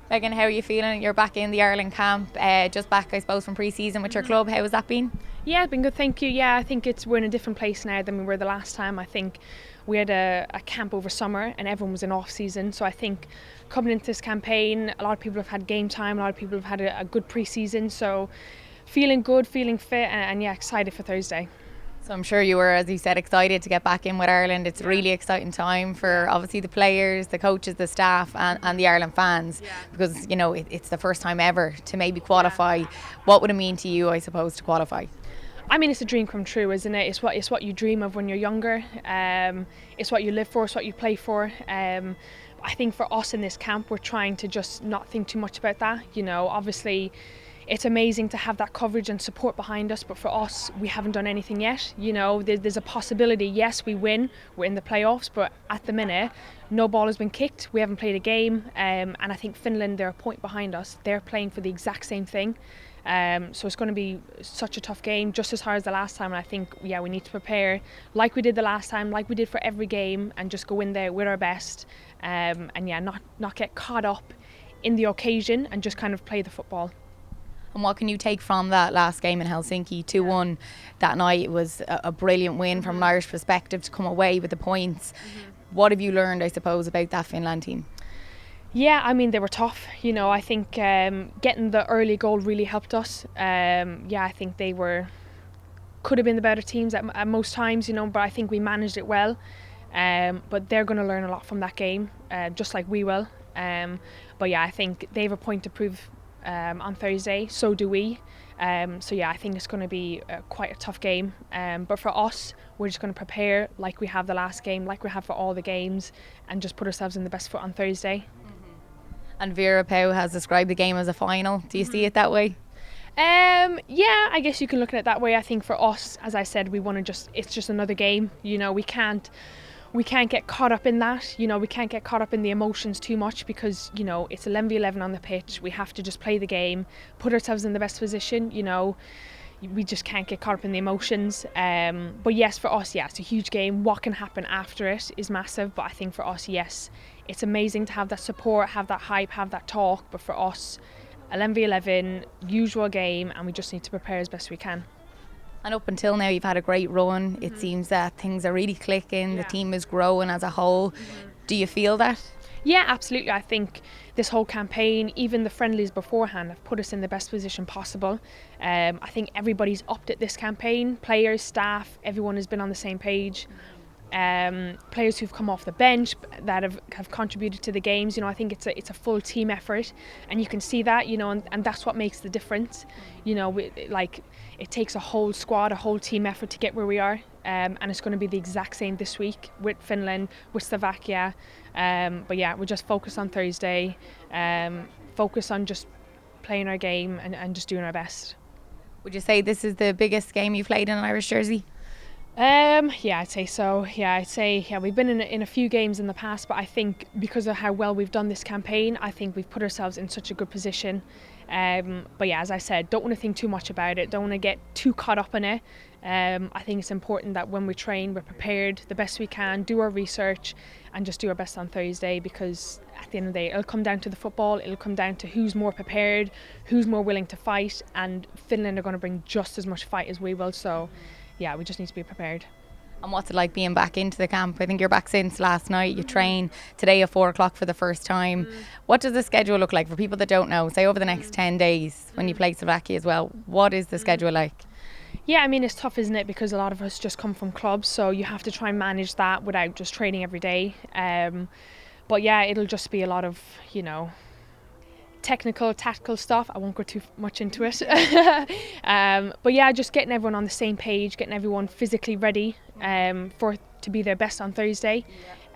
Megan, how are you feeling? You're back in the Ireland camp, just back, I suppose, from pre-season with your club. How has that been? Yeah, it's been good, thank you. Yeah, I think we're in a different place now than we were the last time. I think we had a camp over summer and everyone was in off-season. So I think coming into this campaign, a lot of people have had game time, a lot of people have had a good pre-season. So feeling good, feeling fit, and yeah, excited for Thursday. So I'm sure you were, as you said, excited to get back in with Ireland. It's a really exciting time for obviously the players, the coaches, the staff and the Ireland fans, because you know it's the first time ever to maybe qualify. What would it mean to you, I suppose, to qualify? I mean, it's a dream come true, isn't it? It's what you dream of when you're younger. It's what you live for. It's what you play for. I think for us in this camp, we're trying to just not think too much about that. You know, obviously, it's amazing to have that coverage and support behind us, but for us, we haven't done anything yet. You know, there's a possibility. Yes, we win. We're in the playoffs, but at the minute, no ball has been kicked. We haven't played a game, and I think Finland, they're a point behind us. They're playing for the exact same thing. So it's going to be such a tough game, just as hard as the last time. And I think, yeah, we need to prepare like we did the last time, like we did for every game, and just go in there with our best. And yeah, not get caught up in the occasion and just kind of play the football. And what can you take from that last game in Helsinki, 2-1 that night? It was a brilliant win from an Irish perspective to come away with the points. What have you learned, I suppose, about that Finland team? Yeah, I mean, they were tough. You know, I think getting the early goal really helped us. Yeah, I think they could have been the better teams at most times, you know, but I think we managed it well. But they're going to learn a lot from that game, just like we will. But yeah, I think they have a point to prove on Thursday, so do we. So yeah, I think it's going to be quite a tough game. But for us, we're just going to prepare like we have the last game, like we have for all the games, and just put ourselves in the best foot on Thursday. And Vera Pauw has described the game as a final. Do you see it that way? Yeah, I guess you can look at it that way. I think for us, as I said, we want to it's just another game. You know, we can't get caught up in that. You know, we can't get caught up in the emotions too much because, you know, it's 11v11 on the pitch. We have to just play the game, put ourselves in the best position, you know. We just can't get caught up in the emotions. But yes, for us, yeah, it's a huge game. What can happen after it is massive. But I think for us, yes, it's amazing to have that support, have that hype, have that talk. But for us, 11v11, usual game, and we just need to prepare as best we can. And up until now, you've had a great run. It seems that things are really clicking. The team is growing as a whole. Do you feel that? Yeah, absolutely. I think this whole campaign, even the friendlies beforehand, have put us in the best position possible. I think everybody's upped at this campaign. Players, staff, everyone has been on the same page. Players who've come off the bench that have contributed to the games. You know, I think it's a full team effort, and you can see that. You know, and that's what makes the difference. You know, it takes a whole squad, a whole team effort to get where we are. And it's going to be the exact same this week with Finland, with Slovakia. But yeah, we're just focused on Thursday, focus on just playing our game and just doing our best. Would you say this is the biggest game you've played in an Irish jersey? Yeah, I'd say so. Yeah, we've been in a few games in the past, but I think because of how well we've done this campaign, I think we've put ourselves in such a good position. But yeah, as I said, don't want to think too much about it. Don't want to get too caught up in it. I think it's important that when we train, we're prepared the best we can, do our research, and just do our best on Thursday, because at the end of the day, it'll come down to the football. It'll come down to who's more prepared, who's more willing to fight, and Finland are going to bring just as much fight as we will. So yeah, we just need to be prepared. And what's it like being back into the camp? I think you're back since last night. You train today at 4 o'clock for the first time. What does the schedule look like for people that don't know? Say over the next 10 days when you play Slovakia as well. What is the schedule like? Yeah, I mean, it's tough, isn't it? Because a lot of us just come from clubs, so you have to try and manage that without just training every day. But yeah, it'll just be a lot of, you know, technical, tactical stuff. I won't go too much into it. But yeah, just getting everyone on the same page, getting everyone physically ready to be their best on Thursday.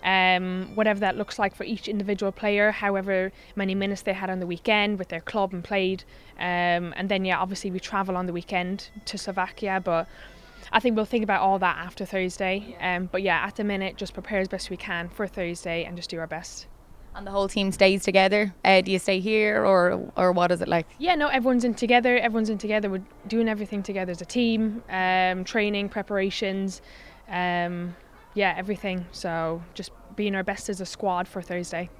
Whatever that looks like for each individual player, however many minutes they had on the weekend with their club and played. And then yeah, obviously we travel on the weekend to Slovakia, but I think we'll think about all that after Thursday. But yeah, at the minute, just prepare as best we can for Thursday and just do our best. And the whole team stays together? Do you stay here or what is it like? Yeah, no, everyone's in together. We're doing everything together as a team, training, preparations, yeah, everything. So just being our best as a squad for Thursday.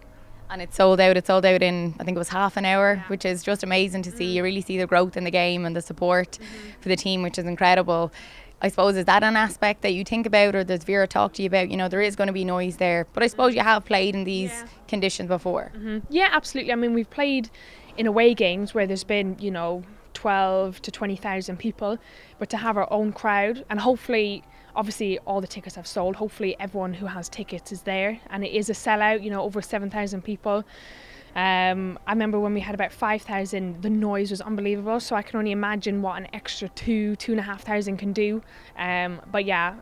And it's sold out. It's sold out in, I think it was half an hour, which is just amazing to see. You really see the growth in the game and the support for the team, which is incredible. I suppose, is that an aspect that you think about, or does Vera talk to you about? You know, there is going to be noise there, but I suppose you have played in these conditions before. Yeah, absolutely. I mean, we've played in away games where there's been, 12 to 20,000 people, but to have our own crowd, and hopefully, obviously all the tickets have sold, hopefully everyone who has tickets is there, and it is a sellout, over 7,000 people. I remember when we had about 5,000, the noise was unbelievable, so I can only imagine what an extra 2,500 can do. But yeah,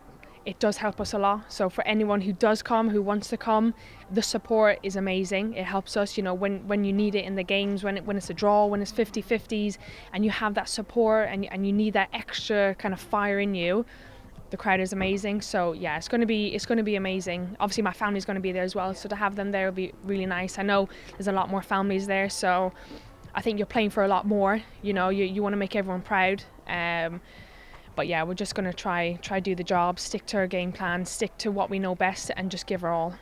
it does help us a lot. So for anyone who does come, who wants to come, the support is amazing. It helps us, when you need it in the games, when it's a draw, when it's 50-50s, and you have that support and you need that extra kind of fire in you. The crowd is amazing. So yeah, it's going to be amazing. Obviously my family's going to be there as well, so to have them there will be really nice. I know there's a lot more families there, so I think you're playing for a lot more. You want to make everyone proud. But yeah, we're just going to try do the job, stick to our game plan, stick to what we know best, and just give our all.